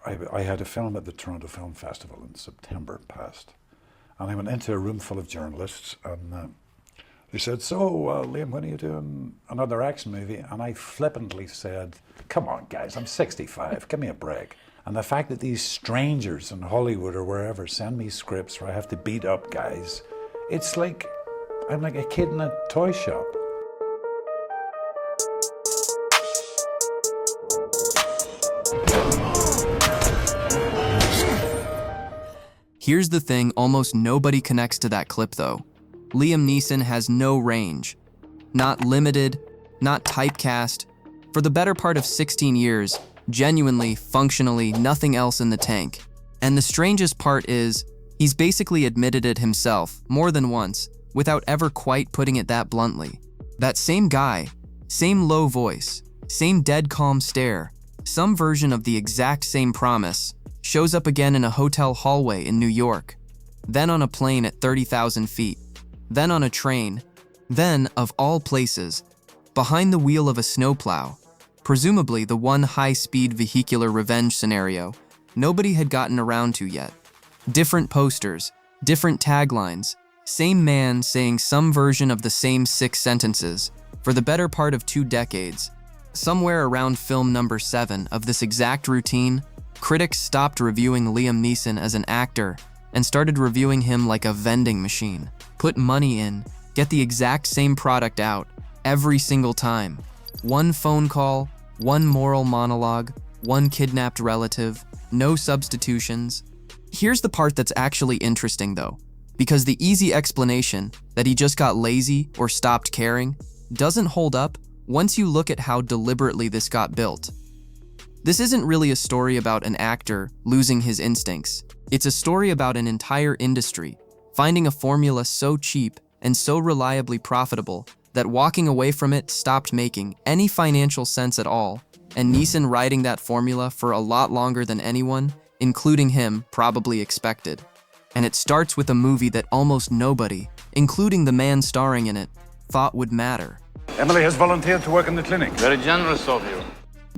I had a film at the Toronto Film Festival in September past, and I went into a room full of journalists, and they said, so, Liam, when are you doing another action movie? And I flippantly said, come on, guys, I'm 65, give me a break. And the fact that these strangers in Hollywood or wherever send me scripts where I have to beat up guys, it's like, I'm like a kid in a toy shop. Here's the thing, almost nobody connects to that clip though. Liam Neeson has no range. Not limited, not typecast. For the better part of 16 years, genuinely, functionally, nothing else in the tank. And the strangest part is, he's basically admitted it himself, more than once, without ever quite putting it that bluntly. That same guy, same low voice, same dead calm stare, some version of the exact same promise, shows up again in a hotel hallway in New York, then on a plane at 30,000 feet, then on a train, then, of all places, behind the wheel of a snowplow, presumably the one high-speed vehicular revenge scenario nobody had gotten around to yet. Different posters, different taglines, same man saying some version of the same 6 sentences for the better part of 2 decades. Somewhere around film number 7 of this exact routine, critics stopped reviewing Liam Neeson as an actor and started reviewing him like a vending machine. Put money in, get the exact same product out, every single time. One phone call, one moral monologue, one kidnapped relative, no substitutions. Here's the part that's actually interesting though, because the easy explanation that he just got lazy or stopped caring doesn't hold up once you look at how deliberately this got built. This isn't really a story about an actor losing his instincts. It's a story about an entire industry finding a formula so cheap and so reliably profitable that walking away from it stopped making any financial sense at all, and Neeson riding that formula for a lot longer than anyone, including him, probably expected. And it starts with a movie that almost nobody, including the man starring in it, thought would matter. Emily has volunteered to work in the clinic. Very generous of you.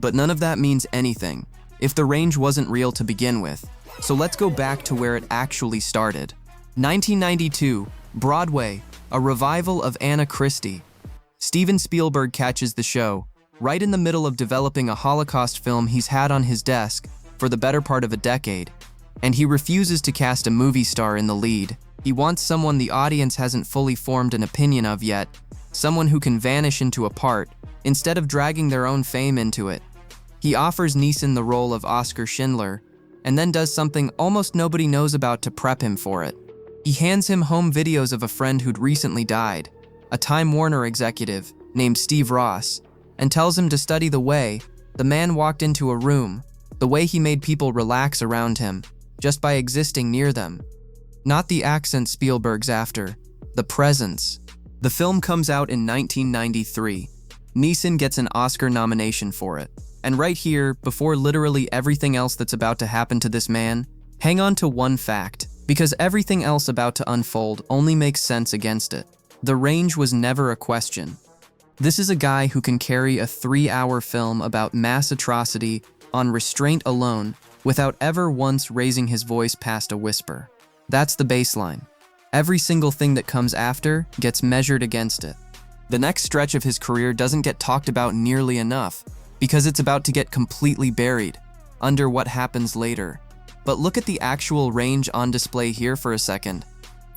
But none of that means anything if the range wasn't real to begin with. So let's go back to where it actually started. 1992, Broadway, a revival of Anna Christie. Steven Spielberg catches the show, right in the middle of developing a Holocaust film he's had on his desk for the better part of a decade, and he refuses to cast a movie star in the lead. He wants someone the audience hasn't fully formed an opinion of yet, someone who can vanish into a part, instead of dragging their own fame into it. He offers Neeson the role of Oscar Schindler, and then does something almost nobody knows about to prep him for it. He hands him home videos of a friend who'd recently died, a Time Warner executive named Steve Ross, and tells him to study the way the man walked into a room, the way he made people relax around him, just by existing near them. Not the accent Spielberg's after, the presence. The film comes out in 1993. Neeson gets an Oscar nomination for it. And right here, before literally everything else that's about to happen to this man, hang on to one fact, because everything else about to unfold only makes sense against it. The range was never a question. This is a guy who can carry a 3-hour film about mass atrocity on restraint alone without ever once raising his voice past a whisper. That's the baseline. Every single thing that comes after gets measured against it. The next stretch of his career doesn't get talked about nearly enough because it's about to get completely buried under what happens later. But look at the actual range on display here for a second.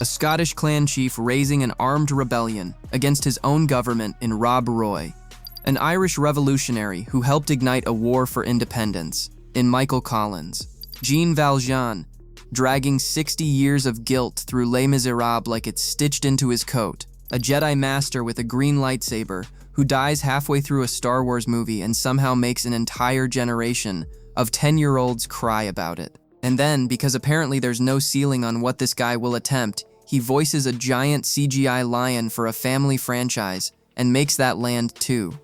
A Scottish clan chief raising an armed rebellion against his own government in Rob Roy. An Irish revolutionary who helped ignite a war for independence in Michael Collins. Jean Valjean dragging 60 years of guilt through Les Miserables like it's stitched into his coat. A Jedi master with a green lightsaber who dies halfway through a Star Wars movie and somehow makes an entire generation of 10-year-olds cry about it. And then, because apparently there's no ceiling on what this guy will attempt, he voices a giant CGI lion for a family franchise and makes that land too.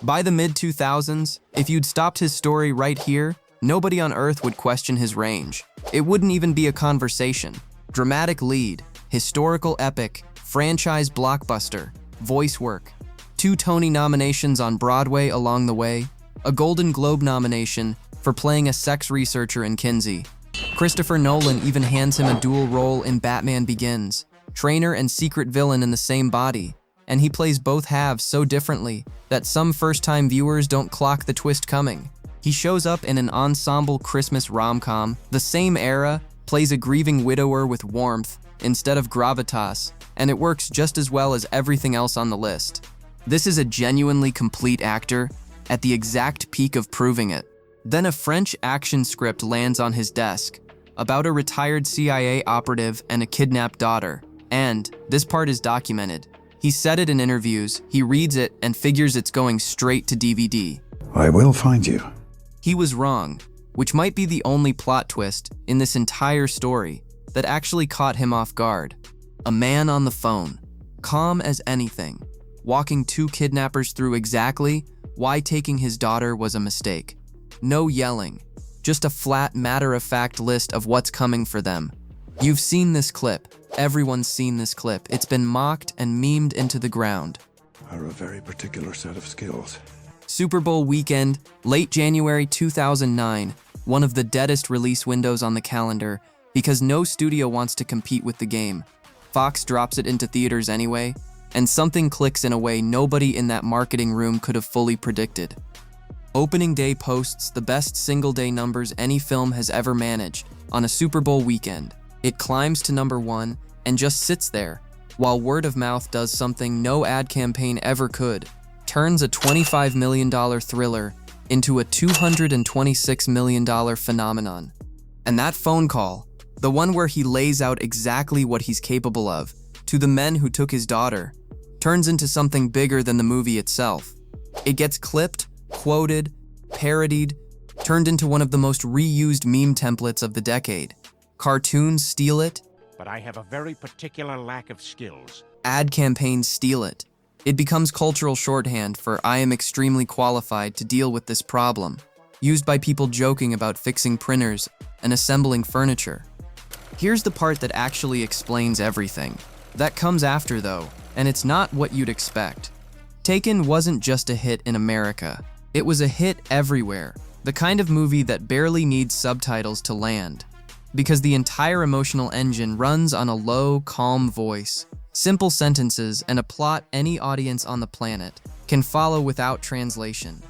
By the mid-2000s, if you'd stopped his story right here, nobody on Earth would question his range. It wouldn't even be a conversation. Dramatic lead, historical epic, franchise blockbuster, voice work, 2 Tony nominations on Broadway along the way, a Golden Globe nomination, for playing a sex researcher in Kinsey. Christopher Nolan even hands him a dual role in Batman Begins, trainer and secret villain in the same body, and he plays both halves so differently that some first-time viewers don't clock the twist coming. He shows up in an ensemble Christmas rom-com, the same era, plays a grieving widower with warmth instead of gravitas, and it works just as well as everything else on the list. This is a genuinely complete actor at the exact peak of proving it. Then a French action script lands on his desk about a retired CIA operative and a kidnapped daughter. And this part is documented. He said it in interviews, he reads it and figures it's going straight to DVD. I will find you. He was wrong, which might be the only plot twist in this entire story that actually caught him off guard. A man on the phone, calm as anything, walking two kidnappers through exactly why taking his daughter was a mistake. No yelling, just a flat, matter-of-fact list of what's coming for them. You've seen this clip. Everyone's seen this clip. It's been mocked and memed into the ground. Are a very particular set of skills. Super Bowl weekend, late January 2009, one of the deadest release windows on the calendar because no studio wants to compete with the game. Fox drops it into theaters anyway, and something clicks in a way nobody in that marketing room could have fully predicted. Opening day posts the best single-day numbers any film has ever managed on a Super Bowl weekend. It climbs to number 1 and just sits there, while word of mouth does something no ad campaign ever could, turns a $25 million thriller into a $226 million phenomenon. And that phone call, the one where he lays out exactly what he's capable of, to the men who took his daughter, turns into something bigger than the movie itself. It gets clipped, quoted, parodied, turned into one of the most reused meme templates of the decade. Cartoons steal it. But I have a very particular lack of skills. Ad campaigns steal it. It becomes cultural shorthand for "I am extremely qualified to deal with this problem," used by people joking about fixing printers and assembling furniture. Here's the part that actually explains everything. That comes after though, and it's not what you'd expect. Taken wasn't just a hit in America. It was a hit everywhere. The kind of movie that barely needs subtitles to land, because the entire emotional engine runs on a low, calm voice, simple sentences, and a plot any audience on the planet can follow without translation.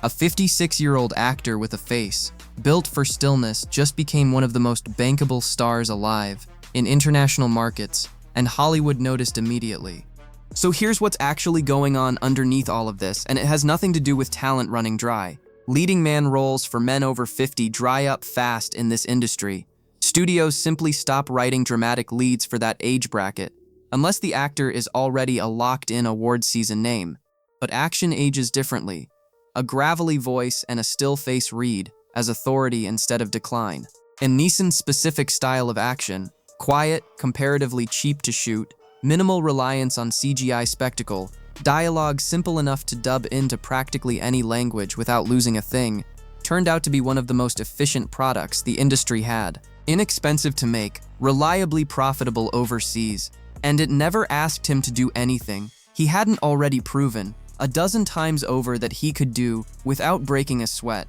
A 56-year-old actor with a face built for stillness just became one of the most bankable stars alive in international markets, and Hollywood noticed immediately. So here's what's actually going on underneath all of this, and it has nothing to do with talent running dry. Leading man roles for men over 50 dry up fast in this industry. Studios simply stop writing dramatic leads for that age bracket, unless the actor is already a locked-in award season name. But action ages differently. A gravelly voice and a still face read as authority instead of decline. In Neeson's specific style of action, quiet, comparatively cheap to shoot, minimal reliance on CGI spectacle, dialogue simple enough to dub into practically any language without losing a thing, turned out to be one of the most efficient products the industry had. Inexpensive to make, reliably profitable overseas, and it never asked him to do anything he hadn't already proven a dozen times over that he could do without breaking a sweat.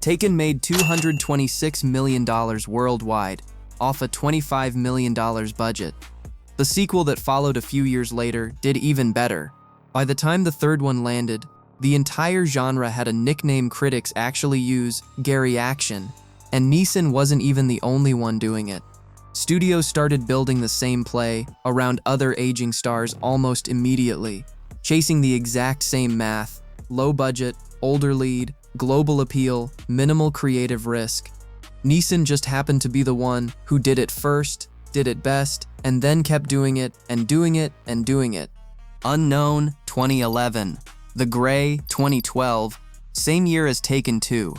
Taken made $226 million worldwide, off a $25 million budget. The sequel that followed a few years later did even better. By the time the third one landed, the entire genre had a nickname critics actually use, Geriaction, and Neeson wasn't even the only one doing it. Studios started building the same play around other aging stars almost immediately, chasing the exact same math: low budget, older lead, global appeal, minimal creative risk. Neeson just happened to be the one who did it first, did it best, and then kept doing it and doing it and doing it. Unknown, 2011. The Gray, 2012. Same year as Taken 2.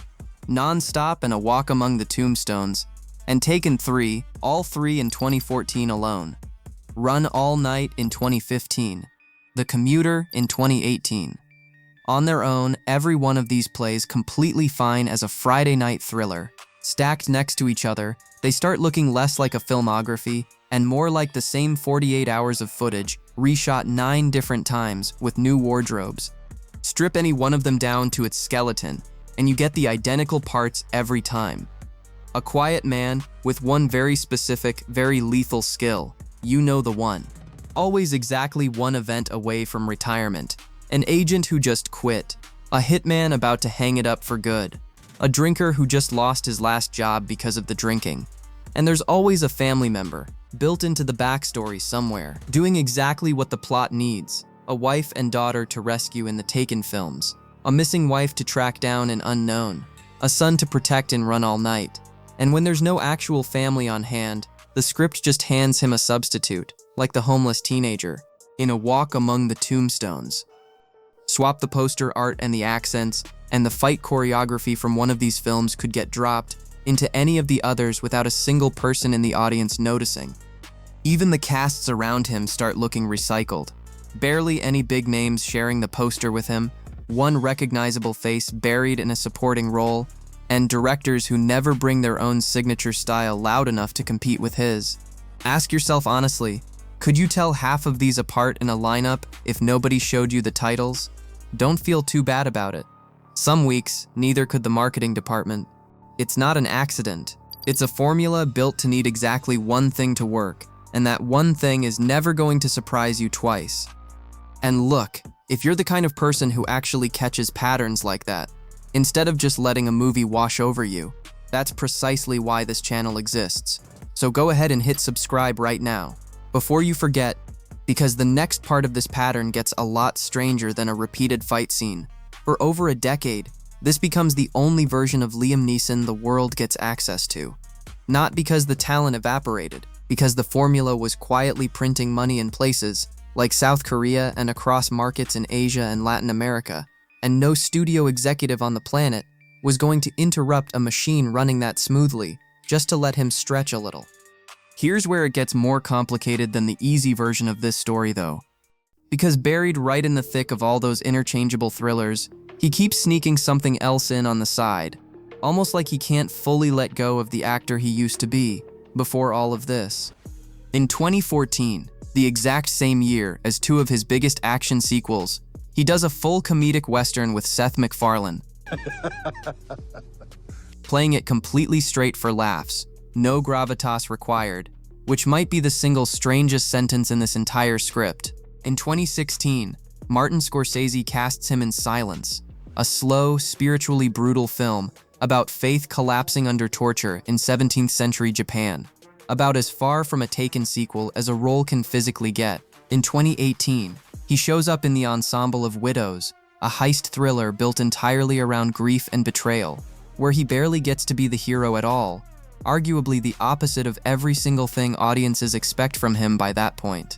Non-Stop and A Walk Among the Tombstones. And Taken 3, all three in 2014 alone. Run All Night in 2015. The Commuter in 2018. On their own, every one of these plays completely fine as a Friday night thriller. Stacked next to each other, they start looking less like a filmography and more like the same 48 hours of footage, reshot 9 different times with new wardrobes. Strip any one of them down to its skeleton, and you get the identical parts every time. A quiet man with one very specific, very lethal skill. You know the one. Always exactly one event away from retirement. An agent who just quit. A hitman about to hang it up for good. A drinker who just lost his last job because of the drinking. And there's always a family member, built into the backstory somewhere, doing exactly what the plot needs. A wife and daughter to rescue in the Taken films. A missing wife to track down an unknown. A son to protect and run all night. And when there's no actual family on hand, the script just hands him a substitute, like the homeless teenager, in A Walk Among the Tombstones. Swap the poster art and the accents, and the fight choreography from one of these films could get dropped into any of the others without a single person in the audience noticing. Even the casts around him start looking recycled. Barely any big names sharing the poster with him, one recognizable face buried in a supporting role, and directors who never bring their own signature style loud enough to compete with his. Ask yourself honestly, could you tell half of these apart in a lineup if nobody showed you the titles? Don't feel too bad about it. Some weeks, neither could the marketing department. It's not an accident. It's a formula built to need exactly one thing to work, and that one thing is never going to surprise you twice. And look, if you're the kind of person who actually catches patterns like that, instead of just letting a movie wash over you, that's precisely why this channel exists. So go ahead and hit subscribe right now, before you forget, because the next part of this pattern gets a lot stranger than a repeated fight scene. For over a decade, this becomes the only version of Liam Neeson the world gets access to. Not because the talent evaporated, because the formula was quietly printing money in places like South Korea and across markets in Asia and Latin America, and no studio executive on the planet was going to interrupt a machine running that smoothly just to let him stretch a little. Here's where it gets more complicated than the easy version of this story though. Because buried right in the thick of all those interchangeable thrillers, he keeps sneaking something else in on the side, almost like he can't fully let go of the actor he used to be before all of this. In 2014, the exact same year as two of his biggest action sequels, he does a full comedic western with Seth MacFarlane, playing it completely straight for laughs, no gravitas required, which might be the single strangest sentence in this entire script. In 2016, Martin Scorsese casts him in Silence, a slow, spiritually brutal film about faith collapsing under torture in 17th century Japan, about as far from a Taken sequel as a role can physically get. In 2018, he shows up in the ensemble of Widows, a heist thriller built entirely around grief and betrayal, where he barely gets to be the hero at all, arguably the opposite of every single thing audiences expect from him by that point.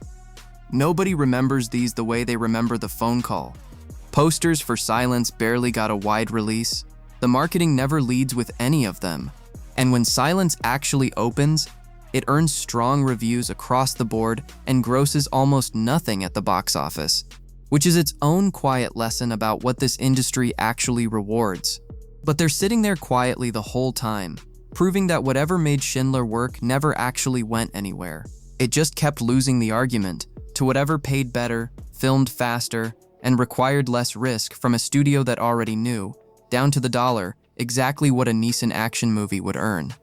Nobody remembers these the way they remember The Phone Call. Posters for Silence barely got a wide release. The marketing never leads with any of them. And when Silence actually opens, it earns strong reviews across the board and grosses almost nothing at the box office, which is its own quiet lesson about what this industry actually rewards. But they're sitting there quietly the whole time, proving that whatever made Schindler work never actually went anywhere. It just kept losing the argument to whatever paid better, filmed faster, and required less risk from a studio that already knew, down to the dollar, exactly what a Neeson action movie would earn.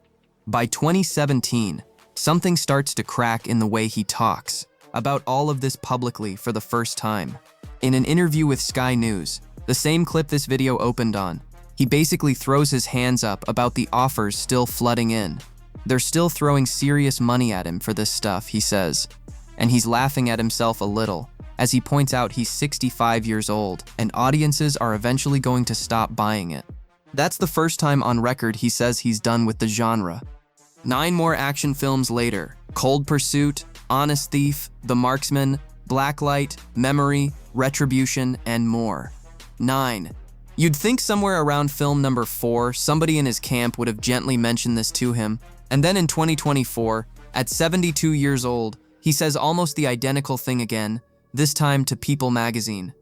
By 2017, something starts to crack in the way he talks about all of this publicly for the first time. In an interview with Sky News, the same clip this video opened on, he basically throws his hands up about the offers still flooding in. They're still throwing serious money at him for this stuff, he says. And he's laughing at himself a little, as he points out he's 65 years old, and audiences are eventually going to stop buying it. That's the first time on record he says he's done with the genre. 9 more action films later, Cold Pursuit, Honest Thief, The Marksman, Blacklight, Memory, Retribution, and more. 9. You'd think somewhere around film number 4, somebody in his camp would have gently mentioned this to him, and then in 2024, at 72 years old, he says almost the identical thing again, this time to People magazine.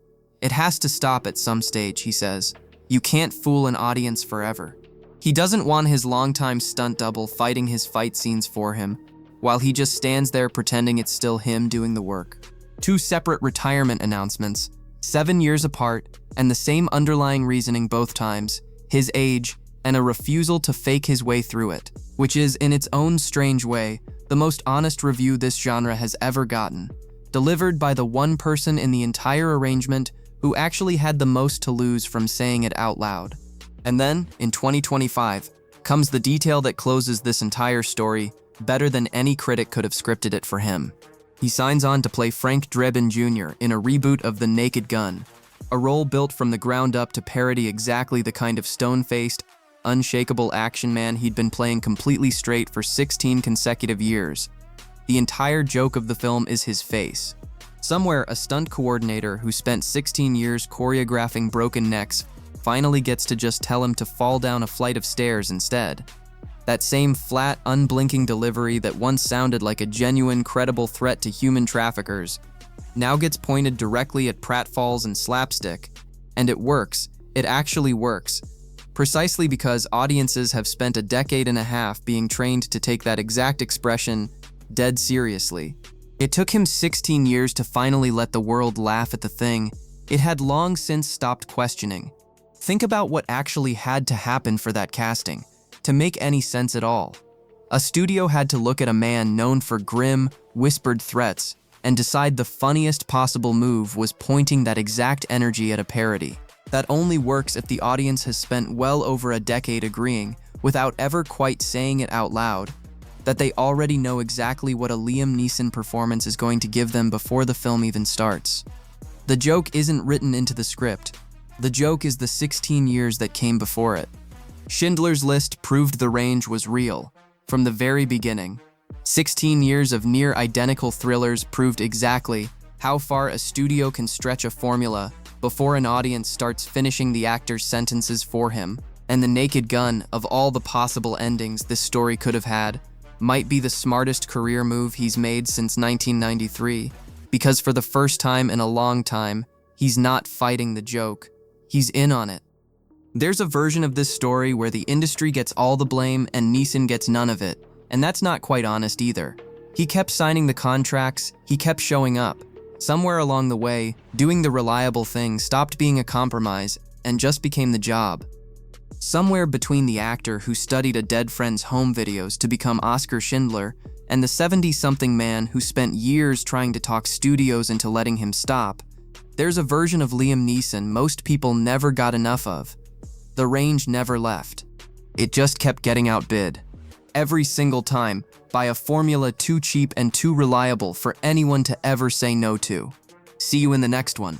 It has to stop at some stage, he says. You can't fool an audience forever. He doesn't want his longtime stunt double fighting his fight scenes for him, while he just stands there pretending it's still him doing the work. 2 separate retirement announcements, 7 years apart, and the same underlying reasoning both times. his age, and a refusal to fake his way through it, which is, in its own strange way, the most honest review this genre has ever gotten, delivered by the one person in the entire arrangement who actually had the most to lose from saying it out loud. And then, in 2025, comes the detail that closes this entire story better than any critic could have scripted it for him. He signs on to play Frank Drebin Jr. in a reboot of The Naked Gun, a role built from the ground up to parody exactly the kind of stone-faced, unshakable action man he'd been playing completely straight for 16 consecutive years. The entire joke of the film is his face. Somewhere, a stunt coordinator who spent 16 years choreographing broken necks finally gets to just tell him to fall down a flight of stairs instead. That same flat, unblinking delivery that once sounded like a genuine, credible threat to human traffickers now gets pointed directly at pratfalls and slapstick, and it works. It actually works. Precisely because audiences have spent a decade and a half being trained to take that exact expression dead seriously. It took him 16 years to finally let the world laugh at the thing it had long since stopped questioning. Think about what actually had to happen for that casting to make any sense at all. A studio had to look at a man known for grim, whispered threats and decide the funniest possible move was pointing that exact energy at a parody. That only works if the audience has spent well over a decade agreeing, without ever quite saying it out loud, that they already know exactly what a Liam Neeson performance is going to give them before the film even starts. The joke isn't written into the script. The joke is the 16 years that came before it. Schindler's List proved the range was real from the very beginning. 16 years of near-identical thrillers proved exactly how far a studio can stretch a formula before an audience starts finishing the actor's sentences for him. And The Naked Gun, of all the possible endings this story could have had, might be the smartest career move he's made since 1993, because for the first time in a long time, he's not fighting the joke. He's in on it. There's a version of this story where the industry gets all the blame and Neeson gets none of it, and that's not quite honest either. He kept signing the contracts, he kept showing up. Somewhere along the way, doing the reliable thing stopped being a compromise and just became the job. Somewhere between the actor who studied a dead friend's home videos to become Oscar Schindler and the 70-something man who spent years trying to talk studios into letting him stop, there's a version of Liam Neeson most people never got enough of. The range never left. It just kept getting outbid. Every single time, by a formula too cheap and too reliable for anyone to ever say no to. See you in the next one.